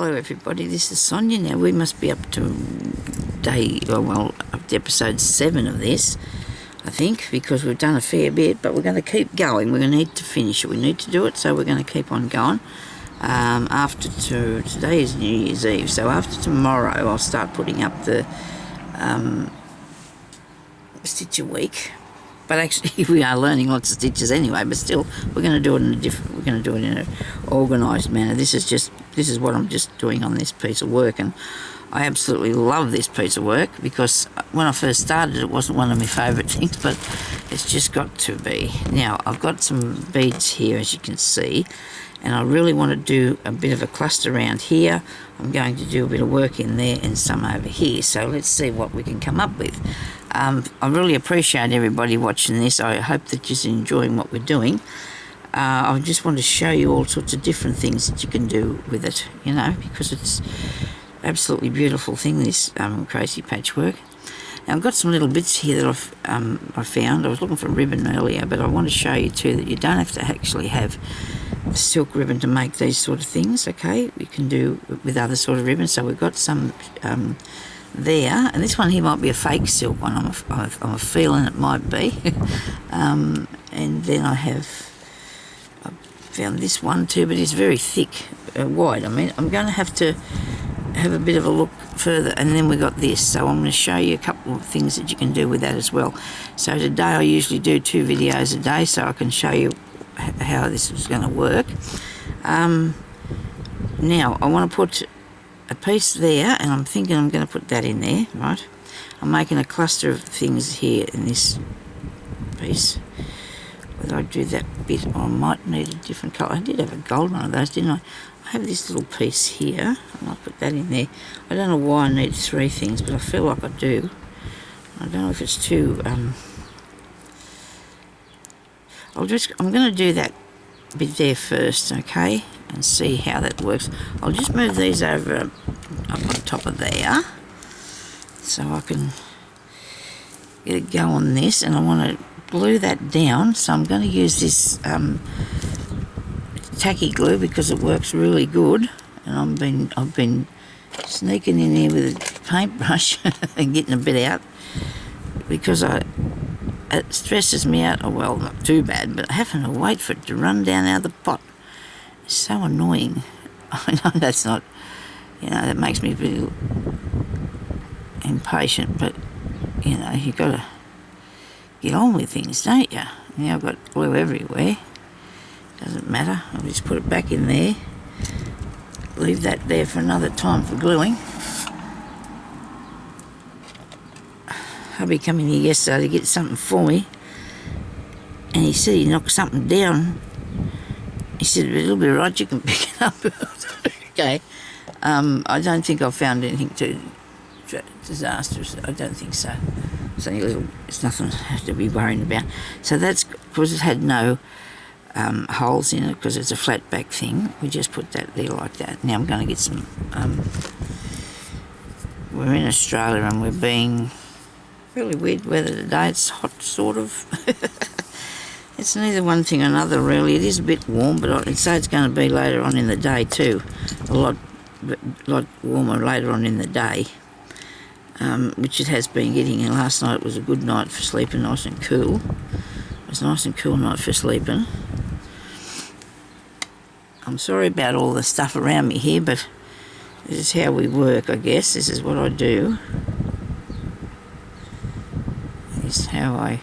Hello everybody, this is Sonya. Now we must be up to up to episode 7 of this, I think, because we've done a fair bit, but we're going to keep going. We're going to need to finish it. We need to do it, so we're going to keep on going. Today is New Year's Eve, so after tomorrow I'll start putting up the stitch a week. But actually, we are learning lots of stitches anyway. But still, we're going to do it in a different. We're going to do it in an organised manner. This is what I'm just doing on this piece of work, and I absolutely love this piece of work because when I first started, it wasn't one of my favourite things, but it's just got to be. Now I've got some beads here, as you can see, and I really want to do a bit of a cluster around here. I'm going to do a bit of work in there and some over here. So let's see what we can come up with. I really appreciate everybody watching this. I hope that you're enjoying what we're doing. I just want to show you all sorts of different things that you can do with it, you know, because it's absolutely beautiful thing, this crazy patchwork. Now I've got some little bits here that I found. I was looking for ribbon earlier, but I want to show you too that you don't have to actually have silk ribbon to make these sort of things, okay? You can do with other sort of ribbon. So we've got some there, and this one here might be a fake silk one. I'm a feeling it might be. And then I found this one too, but it's very thick, wide. I mean, I'm going to have a bit of a look further, and then we got this. So I'm going to show you a couple of things that you can do with that as well. So today I usually do 2 videos a day, so I can show you how this is going to work. Now I want to put a piece there, and I'm thinking I'm going to put that in there, right? I'm making a cluster of things here in this piece. Whether I do that bit, or I might need a different colour. I did have a gold one of those, didn't I? I have this little piece here, and I'll put that in there. I don't know why I need 3 things, but I feel like I do. I don't know if it's too... I'm going to do that bit there first, okay, and see how that works. I'll just move these over up on top of there, so I can get a go on this, and I want to glue that down. So I'm going to use this tacky glue because it works really good, and I've been sneaking in here with a paintbrush and getting a bit out because it stresses me out. Oh, well, not too bad, but having to wait for it to run down out of the pot is so annoying. I know that's not, you know, that makes me feel impatient, but, you know, you've got to get on with things, don't you? Now I've got glue everywhere. Doesn't matter. I'll just put it back in there. Leave that there for another time for gluing. Hubby come in here yesterday to get something for me, and he said he knocked something down. He said, it'll be right, you can pick it up. Okay. I don't think I've found anything too disastrous. I don't think so. It's nothing to be worrying about. So that's because it had no holes in it, because it's a flat back thing. We just put that there like that. Now I'm going to get some... we're in Australia and we're being... really weird weather today. It's hot, sort of. It's neither one thing or another, really. It is a bit warm, but I'd say it's going to be later on in the day too. A lot warmer later on in the day, which it has been getting. And last night was a good night for sleeping, nice and cool. It was a nice and cool night for sleeping. I'm sorry about all the stuff around me here, but this is how we work, I guess. This is what I do. Is how I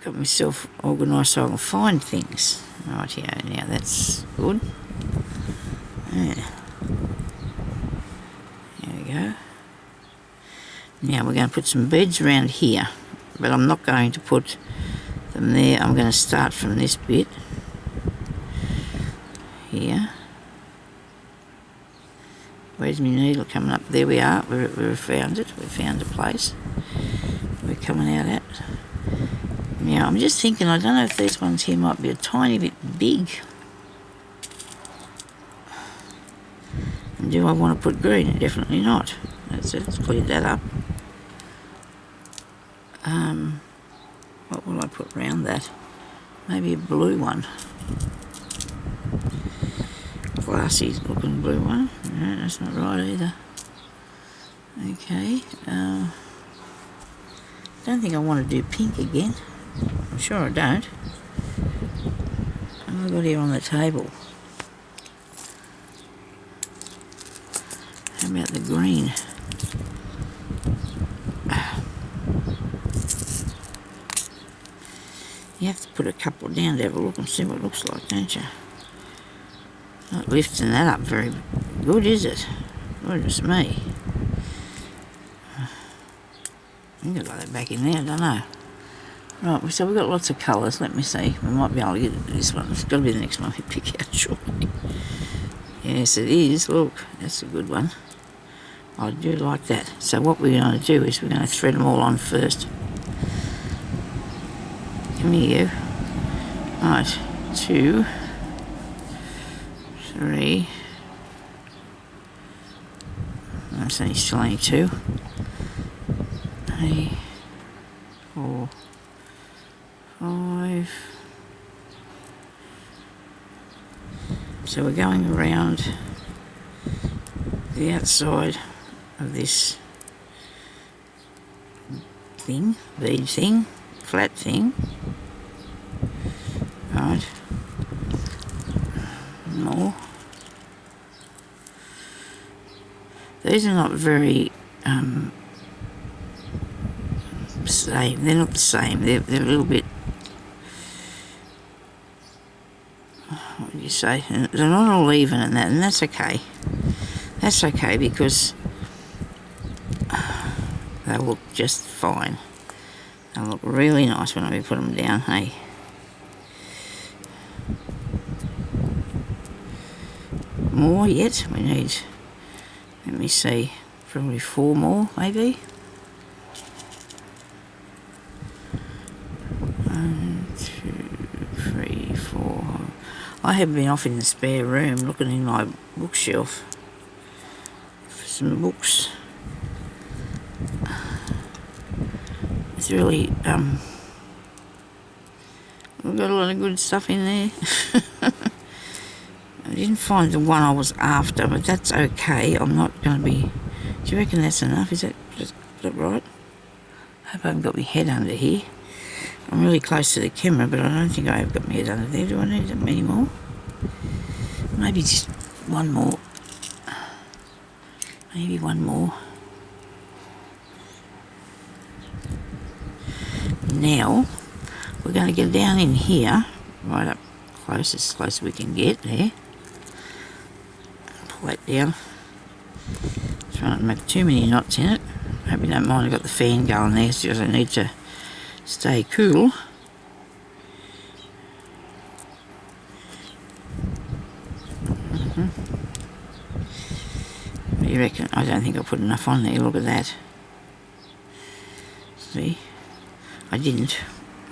got myself organised so I can find things. Right here, now that's good. Yeah. There we go. Now we're going to put some beads around here, but I'm not going to put them there. I'm going to start from this bit here. Where's my needle coming up? There we are. We found it. We found a place we're coming out at. Now I'm just thinking, I don't know if these ones here might be a tiny bit big. And do I want to put green? Definitely not. That's it. Let's clear that up. What will I put around that? Maybe a blue one. glassy looking blue one. No, that's not right either. Okay, don't think I want to do pink again. I'm sure I don't. What have I got here on the table? How about the green? You have to put a couple down to have a look and see what it looks like, don't you? Not lifting that up very good, is it? Goodness me. I think I've got that back in there, I don't know. Right, so we've got lots of colours. Let me see. We might be able to get this one. It's got to be the next one we pick out, surely. Yes, it is. Look, that's a good one. I do like that. So what we're going to do is we're going to thread them all on first. Come here, you. Right, 2, 3. That's only still only 2. 3, 4, 5. So we're going around the outside of this thing, bead thing, flat thing. Right. More. These are not very same. They're not the same. They're a little bit. What do you say? They're not all even and that, and that's okay. That's okay because they'll look just fine. They'll look really nice when we put them down. Hey. More yet? We need. Let me see. Probably 4 more, maybe. 1, 2, 3, 4. I have been off in the spare room looking in my bookshelf for some books. It's really we've got a lot of good stuff in there. I didn't find the one I was after, but that's okay. I'm not going to be. Do you reckon that's enough? Is that right? I hope I haven't got my head under here. I'm really close to the camera, but I don't think I have got my head under there. Do I need any more? Maybe just one more. Maybe one more. Now, we're going to get down in here, right up close, as close as we can get there. Pull that down. Try not to make too many knots in it. Hope you don't mind, I've got the fan going there because I need to stay cool. What do you reckon? I don't think I put enough on there, look at that. See? I didn't.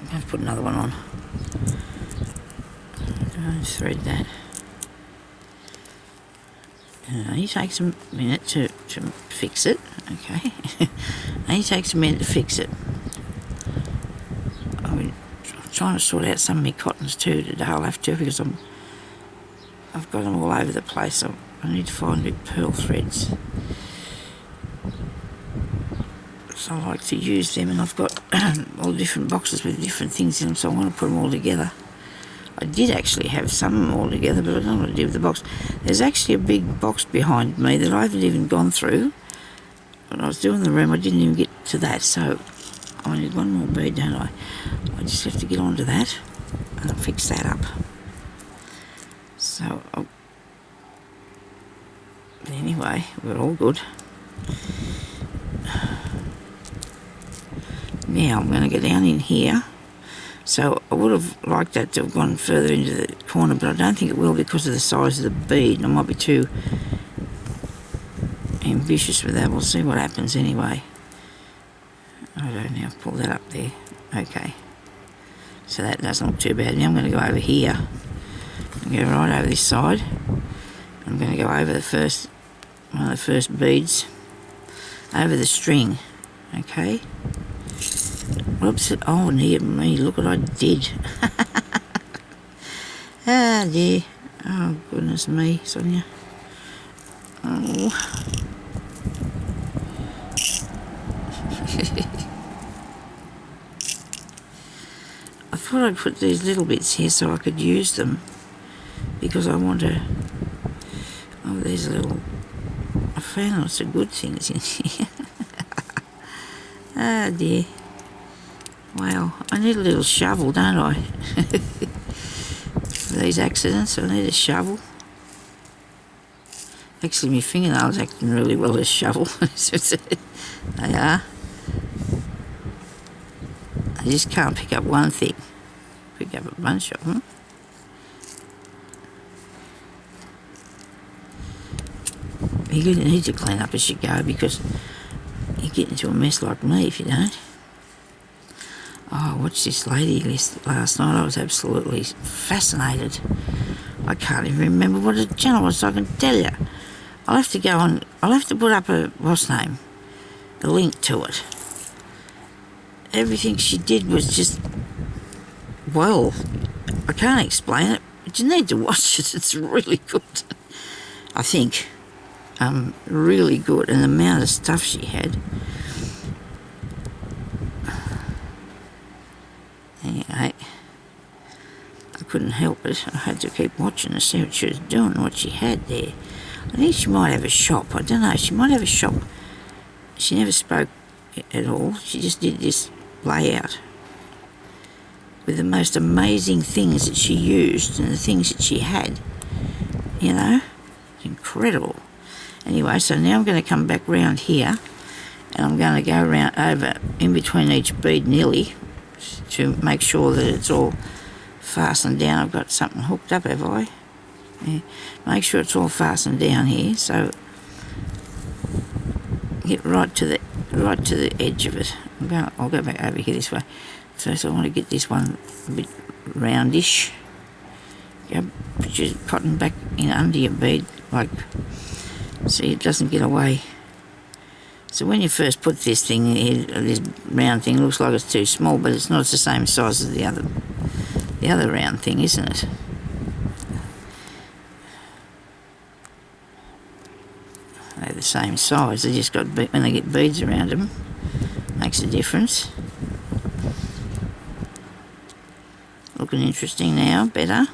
I'm going to put another one on. Don't thread that. It only takes a minute to fix it, okay? It only takes a minute to fix it. I'm trying to sort out some of my cottons too today. I'll have to because I've got them all over the place. So I need to find big pearl threads. So I like to use them, and I've got all different boxes with different things in them, so I want to put them all together. I did actually have some all together, but I don't know what to do with the box. There's actually a big box behind me that I haven't even gone through. When I was doing the room, I didn't even get to that, so I need one more bead, don't I? I just have to get onto that, and I'll fix that up. So, anyway, we're all good. Now I'm going to go down in here. So I would have liked that to have gone further into the corner, but I don't think it will because of the size of the bead. I might be too ambitious with that. We'll see what happens anyway. I don't know, pull that up there. Okay. So that doesn't look too bad. Now I'm going to go over here. I'm going to go right over this side. I'm going to go over one of the first beads, over the string. Okay. Whoops, oh dear me, look what I did. Ah dear. Oh, goodness me, Sonya. Oh. I thought I'd put these little bits here so I could use them, because I want to... Oh, these little... I found lots of good things in here. Ah, dear. Wow, I need a little shovel, don't I? For these accidents, I need a shovel. Actually, my fingernails acting really well as shovel. They are. I just can't pick up one thing. Pick up a bunch of them. You need to clean up as you go, because you get into a mess like me if you don't. Oh, I watched this lady list last night. I was absolutely fascinated. I can't even remember what the channel was, so I can tell you. I'll have to go on. I'll have to put up a link to it. Everything she did was just, well, I can't explain it, but you need to watch it. It's really good. I think. Really good, and the amount of stuff she had. Anyway, I couldn't help it. I had to keep watching to see what she was doing, what she had there. I think she might have a shop. I don't know. She might have a shop. She never spoke at all. She just did this layout with the most amazing things that she used and the things that she had. You know, it's incredible. Anyway, so now I'm going to come back round here, and I'm going to go around over in between each bead nearly to make sure that it's all fastened down. I've got something hooked up, have I? Yeah. Make sure it's all fastened down here, so get right to the edge of it. I'll go back over here this way. First, I want to get this one a bit roundish. Put your cotton back in under your bead, like, so it doesn't get away. So when you first put this thing here, this round thing, it looks like it's too small, but it's not. It's the same size as the other round thing, isn't it? They're the same size. They just got, when they get beads around them, makes a difference. Looking interesting now, better.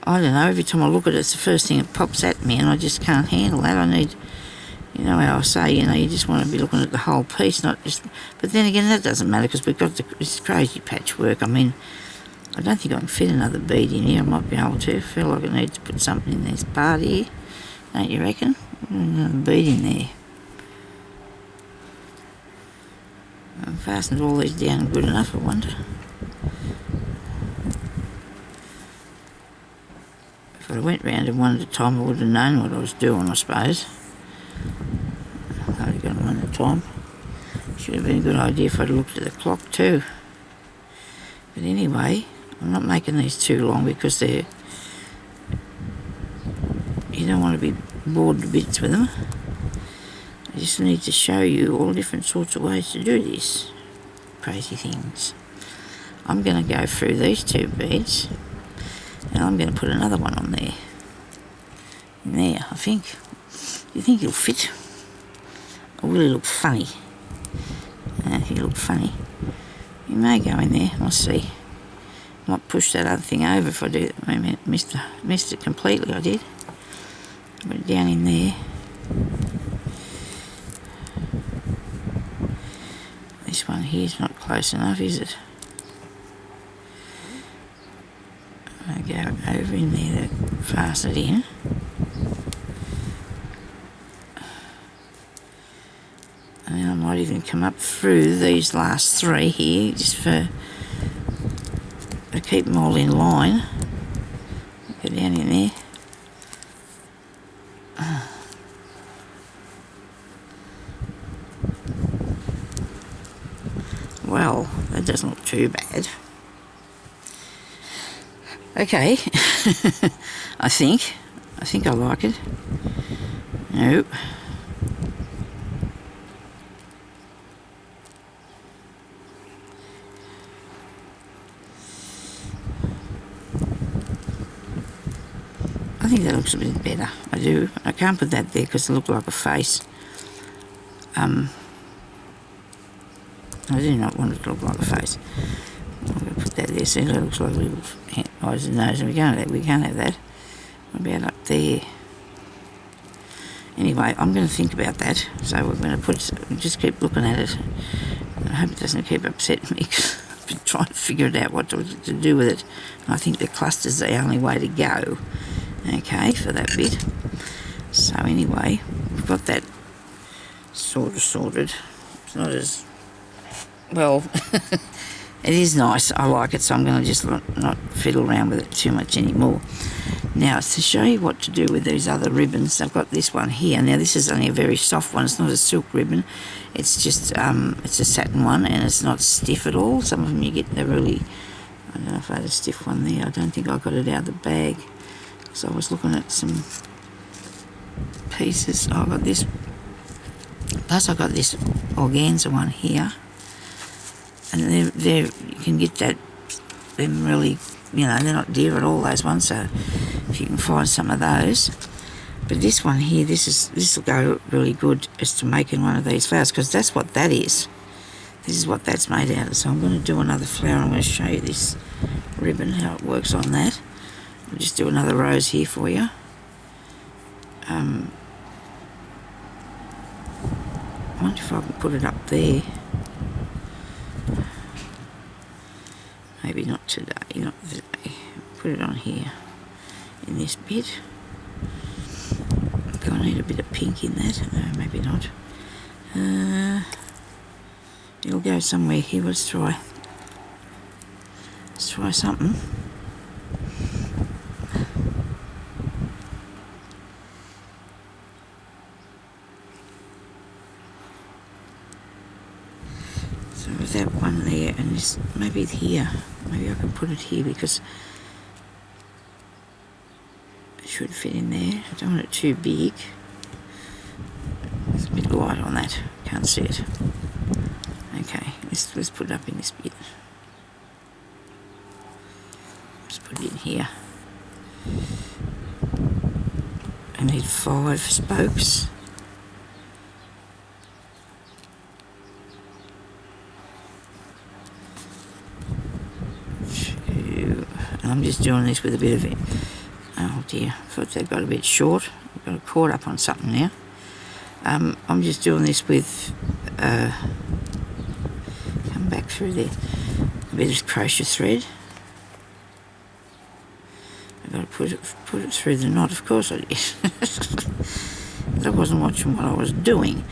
I don't know, every time I look at it, it's the first thing that pops at me, and I just can't handle that. I need, you know how I say, you know, you just want to be looking at the whole piece, not just... But then again, that doesn't matter, because we've got this crazy patchwork. I mean, I don't think I can fit another bead in here. I might be able to. I feel like I need to put something in this part here. Don't you reckon? Another bead in there. I've fastened all these down good enough, I wonder. If I went round them one at a time, I would have known what I was doing, I suppose. I've only got them one at a time. Should have been a good idea if I'd looked at the clock too. But anyway, I'm not making these too long, because they're... You don't want to be bored to bits with them. I just need to show you all different sorts of ways to do this. Crazy things. I'm going to go through these two beads, and I'm going to put another one on there. In there, I think. You think it'll fit? Or will it look funny? It'll look funny. You may go in there, I'll see. Might push that other thing over if I do. I missed it completely, I did. Put it down in there. This one here's not close enough, is it? I go over in there to fasten it in. And then I might even come up through these last three here, just to keep them all in line. Go down in there. Well, that doesn't look too bad. Okay, I think I like it. Nope. think that looks a bit better. I do. I can't put that there because it looked like a face. I do not want it to look like a face. I'm going to put that there. See, that looks like little eyes and nose. We can't have that. What about up there? Anyway, I'm going to think about that. So we're going to just keep looking at it. I hope it doesn't keep upsetting me because I've been trying to figure it out what to do with it. And I think the cluster's the only way to go. Okay, for that bit. So anyway, we've got that sort of sorted. It's not as well. It is nice. I like it, so I'm going to just not fiddle around with it too much anymore. Now, to show you what to do with these other ribbons, I've got this one here. Now, this is only a very soft one. It's not a silk ribbon. It's just, it's a satin one, and it's not stiff at all. Some of them you get, they're really, I don't know if I had a stiff one there. I don't think I got it out of the bag. So I was looking at some pieces. Oh, I got this. Plus, I got this organza one here. And you can get that, them really, they're not dear at all, those ones, so if you can find some of those. But this one here, this will go really good as to making one of these flowers, because that's what that is. This is what that's made out of. So I'm going to do another flower. I'm going to show you this ribbon, how it works on that. I'll just do another rose here for you. I wonder if I can put it up there. Maybe not today, not today. Put it on here, in this bit. Do I need a bit of pink in that? No, maybe not. It'll go somewhere here. Let's try something. So with that one there, and this maybe here. Maybe I can put it here because it should fit in there. I don't want it too big. It's a bit light on that. Can't see it. Okay, let's put it up in this bit. Just put it in here. I need 5 spokes. I'm just doing this with a bit of it. Oh dear, I thought that got a bit short. I've got it caught up on something now. I'm just doing this with, come back through there, a bit of crochet thread. I've got to put it through the knot, of course I did. I wasn't watching what I was doing.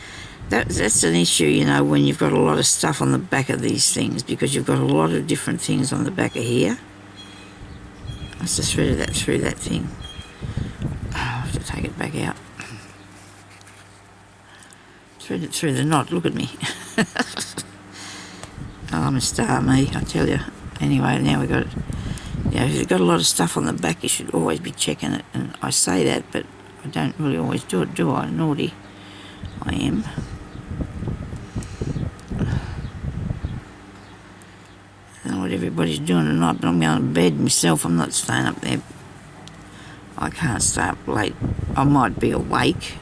That's an issue, when you've got a lot of stuff on the back of these things, because you've got a lot of different things on the back of here. I must have threaded that through that thing. Oh, I'll have to take it back out. Thread it through the knot, look at me. Oh, I'm a star, me, I tell you. Anyway, now we've got it. If you've got a lot of stuff on the back, you should always be checking it. And I say that, but I don't really always do it, do I? Naughty I am. I don't know what everybody's doing tonight, but I'm going to bed myself. I'm not staying up there. I can't stay up late. I might be awake.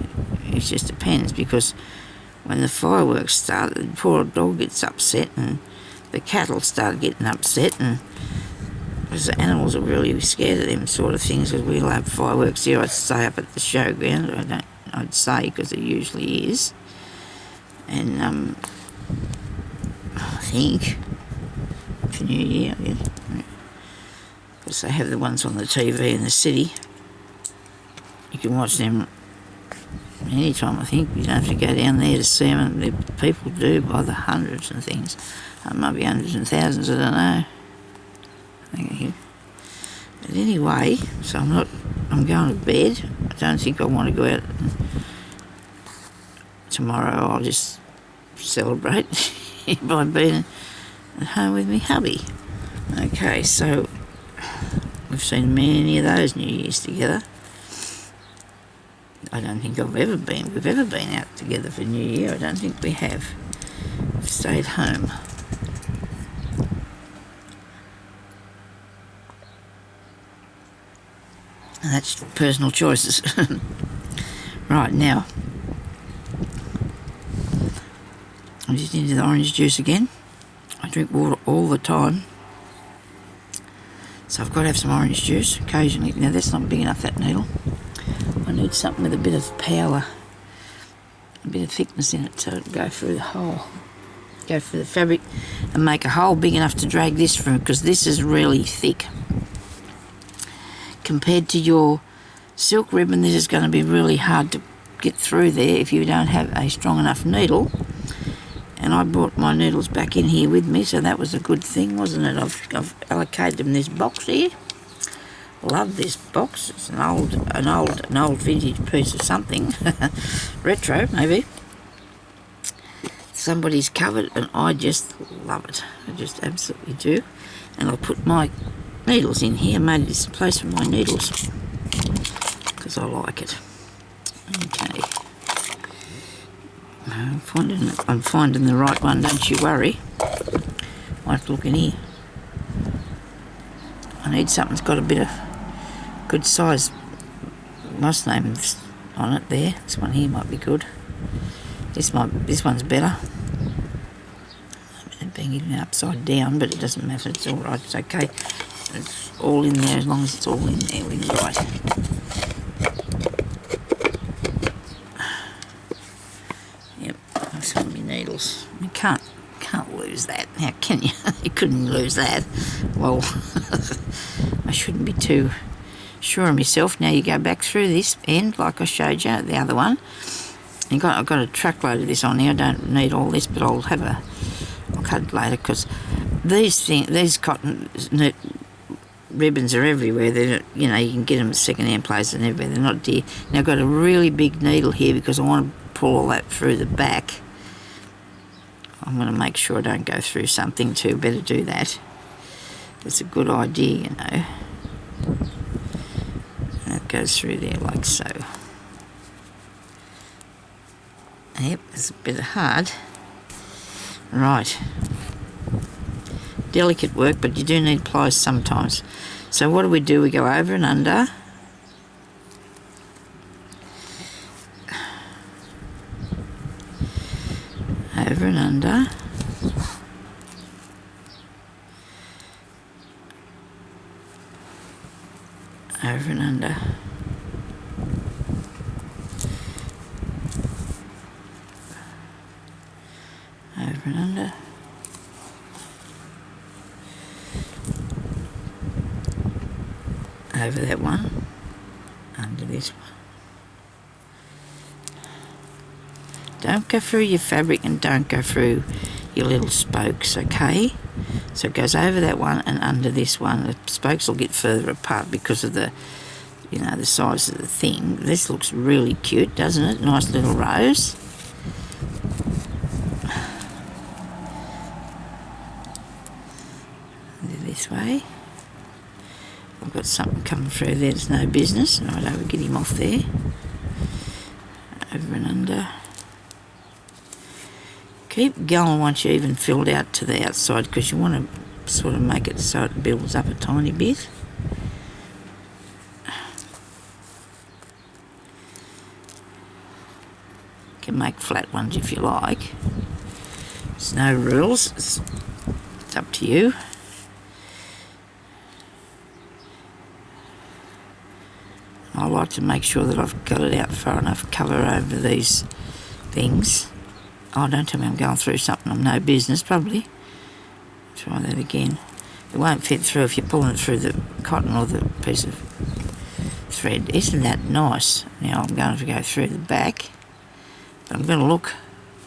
It just depends, because when the fireworks start, the poor old dog gets upset, and the cattle start getting upset, and because the animals are really scared of them sort of things, because we'll have fireworks here. I'd stay up at the showground. I'd say, because it usually is. And I think for New Year, yeah. Because they have the ones on the TV in the city. You can watch them anytime, I think. You don't have to go down there to see them. The people do by the hundreds and things. It might be hundreds and thousands, I don't know. But anyway, so I'm going to bed. I don't think I want to go out tomorrow. I'll just celebrate by being at home with me hubby. Okay, so we've seen many of those New Years together. I don't think we've ever been out together for New Year. I don't think we have. We've stayed home. And that's personal choices. Right, now I'm just into the orange juice again. I drink water all the time, so I've got to have some orange juice occasionally. Now that's not big enough, that needle. I need something with a bit of power, a bit of thickness in it, so it'll go through the hole, go through the fabric and make a hole big enough to drag this through, because this is really thick. Compared to your silk ribbon, this is going to be really hard to get through there if you don't have a strong enough needle. And I brought my needles back in here with me, so that was a good thing, wasn't it? I've allocated them this box here. Love this box. It's an old vintage piece of something. Retro, maybe. Somebody's covered, and I just love it. I just absolutely do. And I'll put my needles in here. I made this place for my needles because I like it. Okay. I'm finding the right one, don't you worry. Might have to look in here. I need something that's got a bit of good size moss names on it there. This one here might be good. This one's better. It's being eaten upside down, but it doesn't matter. It's all right. It's okay. It's all in there as long as it's all in there. We're right. Yep, that's one of my needles. You can't lose that. How can you? You couldn't lose that. Well, I shouldn't be too sure of myself. Now you go back through this end, like I showed you, the other one. I've got a truckload of this on here. I don't need all this, but I'll cut it later, because these cotton ribbons are everywhere. They're, you can get them at second-hand places and everywhere. They're not dear. Now I've got a really big needle here because I want to pull all that through the back. I'm going to make sure I don't go through something too. Better do that. That's a good idea, That goes through there like so. Yep, it's a bit hard. Right. Delicate work, but you do need pliers sometimes. So what do? We go over and under. Over and under. Over and under. Over and under. Over that one. Under this one. Don't go through your fabric and don't go through your little spokes, okay? So it goes over that one and under this one. The spokes will get further apart because of the, the size of the thing. This looks really cute, doesn't it? Nice little rose. This way. I've got something coming through there that's no business. Right, over, get him off there. Over and under. Keep going once you even filled out to the outside, because you want to sort of make it so it builds up a tiny bit. You can make flat ones if you like. There's no rules. It's up to you. I like to make sure that I've got it out far enough, cover over these things. Oh, don't tell me I'm going through something I'm no business, probably. Try that again. It won't fit through if you're pulling it through the cotton or the piece of thread. Isn't that nice? Now I'm going to go through the back, but I'm going to look,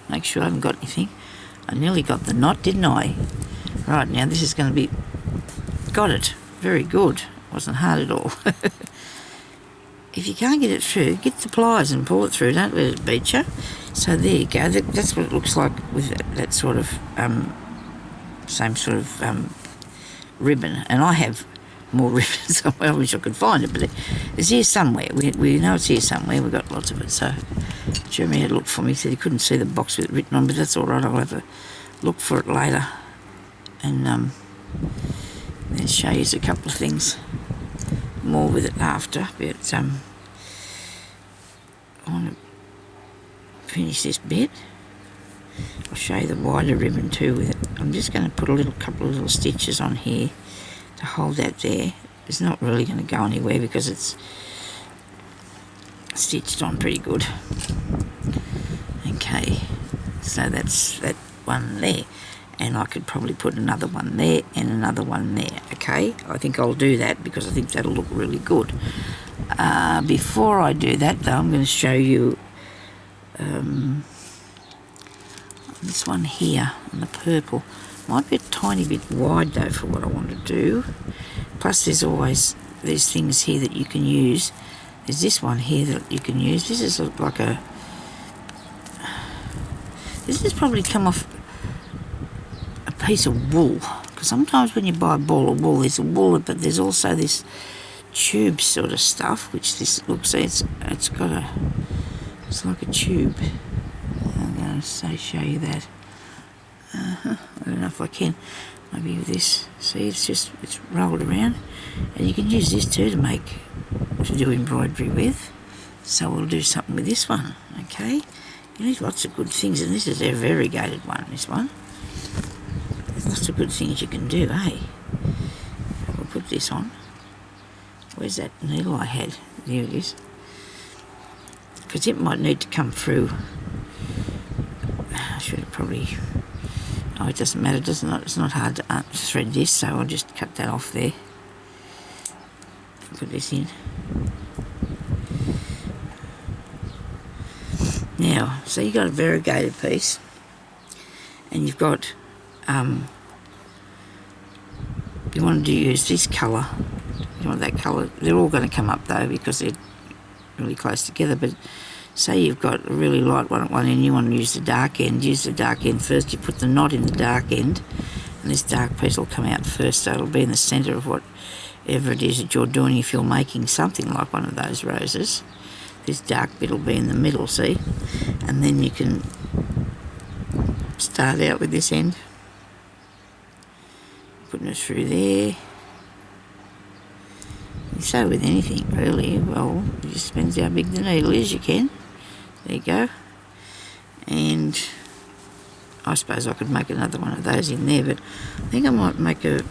make sure I haven't got anything. I nearly got the knot, didn't I? Right, now this is going to be, got it. Very good. Wasn't hard at all. If you can't get it through, get the pliers and pull it through. Don't let it beat you. So there you go. That's what it looks like with that sort of same sort of ribbon. And I have more ribbons. I wish I could find it, but it's here somewhere. We know it's here somewhere. We've got lots of it. So Jeremy had looked for me. He said he couldn't see the box with it written on, but that's all right. I'll have a look for it later and then show you a couple of things. more with it after, but I want to finish this bit. I'll show you the wider ribbon too with it. I'm just going to put a couple of little stitches on here to hold that there. It's not really going to go anywhere because it's stitched on pretty good. Okay, so that's that one there, and I could probably put another one there and another one there. Okay, I think I'll do that because I think that'll look really good. Before I do that though, I'm going to show you this one here on the purple. Might be a tiny bit wide though for what I want to do. Plus there's things here that you can use. There's this one here that you can use. This is like this has probably come off a piece of wool, because sometimes when you buy a ball of wool, there's a wool, but there's also this tube sort of stuff, which this looks, it's like a tube. I'm going to show you that. I don't know if I can. Maybe with this. See, it's rolled around, and you can use this too to do embroidery with. So we'll do something with this one. Okay, there's lots of good things, and this is a variegated one. This one. There's lots of good things you can do, eh? We'll put this on. Where's that needle I had? There it is. Because it might need to come through. I should have probably... Oh, it doesn't matter, it's not hard to thread this, so I'll just cut that off there. Put this in. Now, so you've got a variegated piece, and you've got, you want to use this colour, you want that colour. They're all going to come up though because they're really close together, but say you've got a really light one at one end, you want to use the dark end. Use the dark end first. You put the knot in the dark end, and this dark piece will come out first, so it'll be in the centre of whatever it is that you're doing. If you're making something like one of those roses, this dark bit will be in the middle, see? And then you can start out with this end, putting it through there. So with anything really, well, it just depends how big the needle is. You can. There you go. And I suppose I could make another one of those in there, but I think I might make a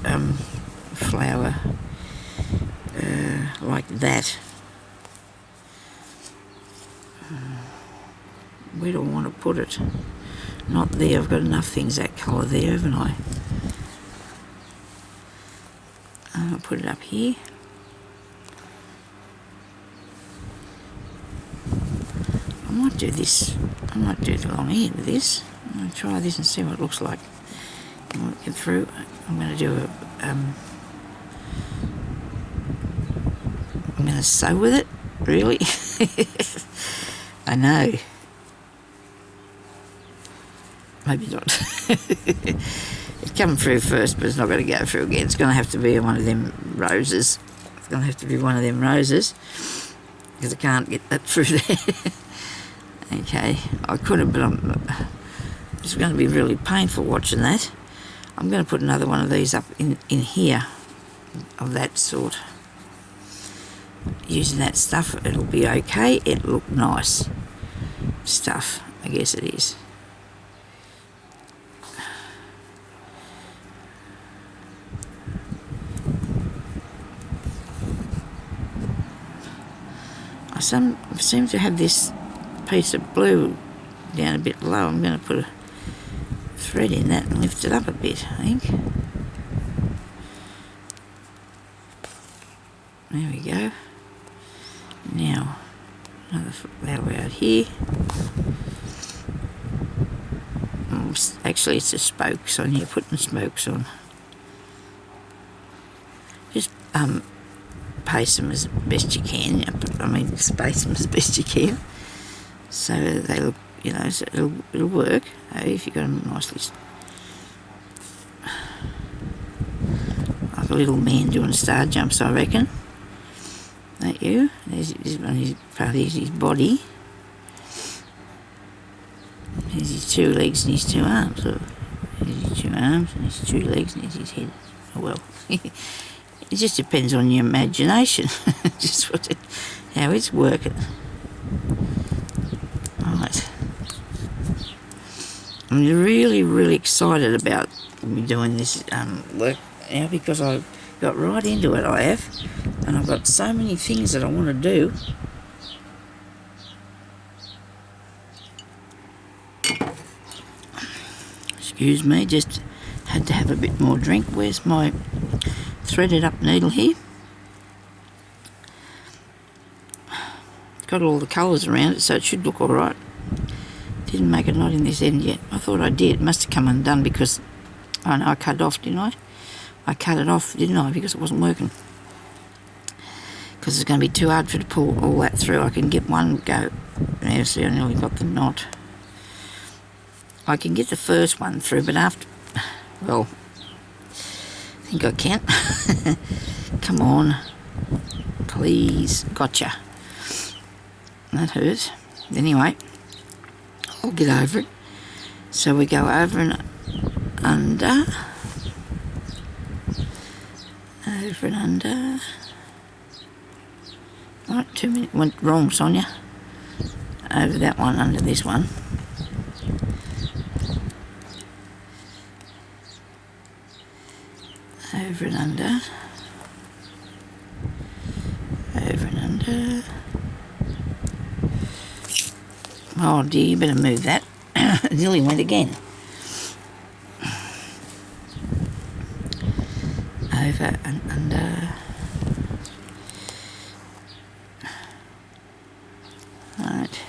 flower like that. Where do I want to put it? Not there. I've got enough things that colour there, haven't I? I'll put it up here. I might do this. I might do the long end with this. I'm going to try this and see what it looks like. I might get through. I'm going to do a. I'm going to sew with it. Really? I know. Maybe not. It's come through first, but it's not going to go through again. It's going to have to be one of them roses. It's going to have to be one of them roses because I can't get that through there. Okay, I could have, but it's going to be really painful watching that. I'm going to put another one of these up in here of that sort. Using that stuff, it'll be okay. It'll look nice. Stuff, I guess it is. I seem to have this piece of blue down a bit low. I'm going to put a thread in that and lift it up a bit, I think. There we go. Now, another flower out here. Actually, it's the spokes on here, putting spokes on. Just paste them as best you can. I mean, space them as best you can. So they look, you know, so it'll work. Hey, if you've got them nicely. Like a little man doing star jumps, I reckon. That you? There's his part of his body. There's his two legs and his two arms. Or there's his two arms and his two legs and there's his head. Oh well. It just depends on your imagination, just how it's working. Right. I'm really, really excited about me doing this work now because I got right into it, I have. And I've got so many things that I want to do. Excuse me, just had to have a bit more drink. Where's my threaded up needle here? Got all the colours around it, so it should look alright. Didn't make a knot in this end yet. I thought I did. It must have come undone because I cut it off, didn't I? I cut it off, didn't I? Because it wasn't working. Because it's going to be too hard for it to pull all that through. I can get one go. Now, see, I nearly got the knot. I can get the first one through, but after... Well, I think I can. Come on. Please. Gotcha. That hurt. Anyway, I'll get over it. So we go over and under. Over and under. Right, 2 minutes. Went wrong, Sonya. Over that one, under this one. Over and under. Over and under. Oh dear, you better move that. It nearly went again. Over and under. Right.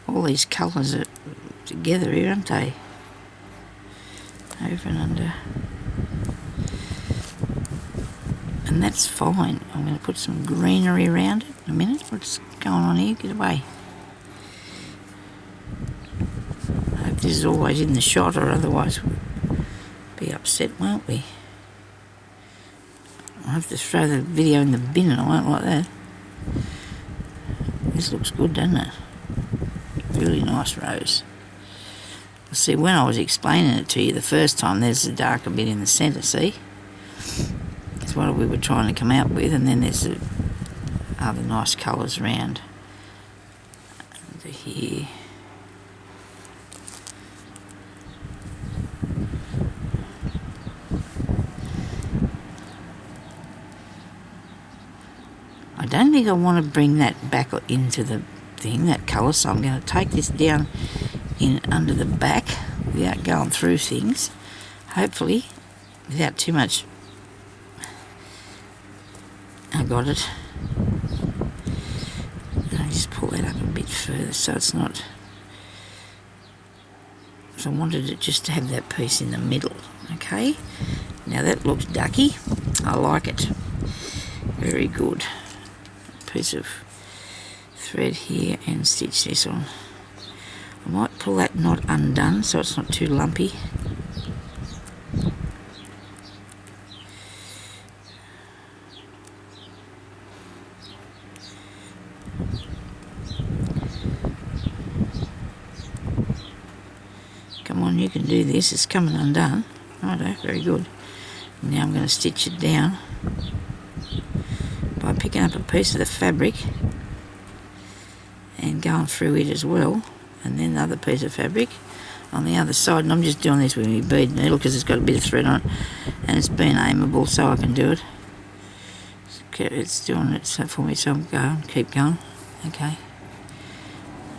All these colours are together here, aren't they? Over and under. And that's fine. I'm going to put some greenery around it in a minute. What's going on here? Get away. I hope this is always in the shot, or otherwise we'll be upset, won't we? I'll have to throw the video in the bin and I won't like that. This looks good, doesn't it? Really nice rose. See, when I was explaining it to you the first time, there's a darker bit in the centre, see? That's what we were trying to come out with, and then there's the other nice colours around under here. I don't think I want to bring that back into the thing, that colour, so I'm going to take this down in under the back without going through things, hopefully without too much. I got it. And I just pull that up a bit further so it's not... So I wanted it just to have that piece in the middle, okay? Now that looks ducky. I like it. Very good. Piece of thread here and stitch this on. I might pull that knot undone so it's not too lumpy. Come on, you can do this. It's coming undone. Righto, very good. Now I'm going to stitch it down by picking up a piece of the fabric and going through it as well, and then another piece of fabric on the other side. And I'm just doing this with my bead needle because it's got a bit of thread on it and it's been aimable so I can do it. It's doing it for me, so I'll go, keep going. Okay.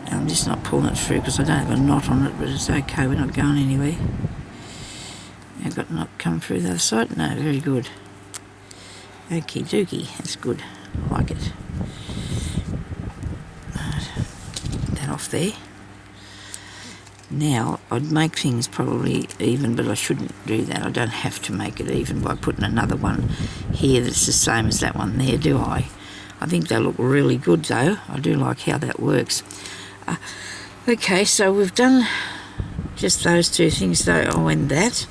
And I'm just not pulling it through because I don't have a knot on it, but it's okay, we're not going anywhere. I've got a knot come through the other side. No, very good. Okie dokie, that's good. I like it. Right. That off there. Now, I'd make things probably even, but I shouldn't do that. I don't have to make it even by putting another one here that's the same as that one there, do I? I think they look really good though. I do like how that works. Okay, so we've done just those two things though. Oh, and that.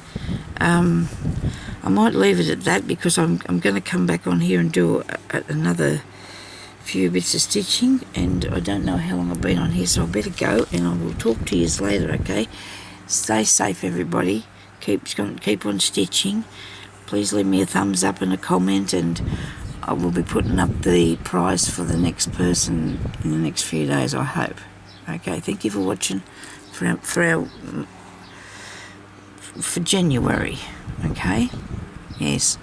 I might leave it at that because I'm going to come back on here and do another few bits of stitching, and I don't know how long I've been on here, so I better go, and I will talk to you later, okay? Stay safe, everybody. Keep on stitching. Please leave me a thumbs up and a comment, and I will be putting up the prize for the next person in the next few days, I hope. Okay, thank you for watching for January, okay? Yes,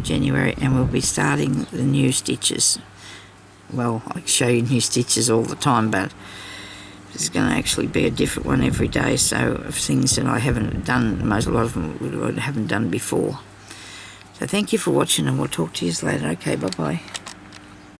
January, and we'll be starting the new stitches. Well, I show you new stitches all the time, but there's going to actually be a different one every day, so of things that I haven't done, a lot of them I haven't done before. So thank you for watching, and we'll talk to you later. Okay, bye-bye.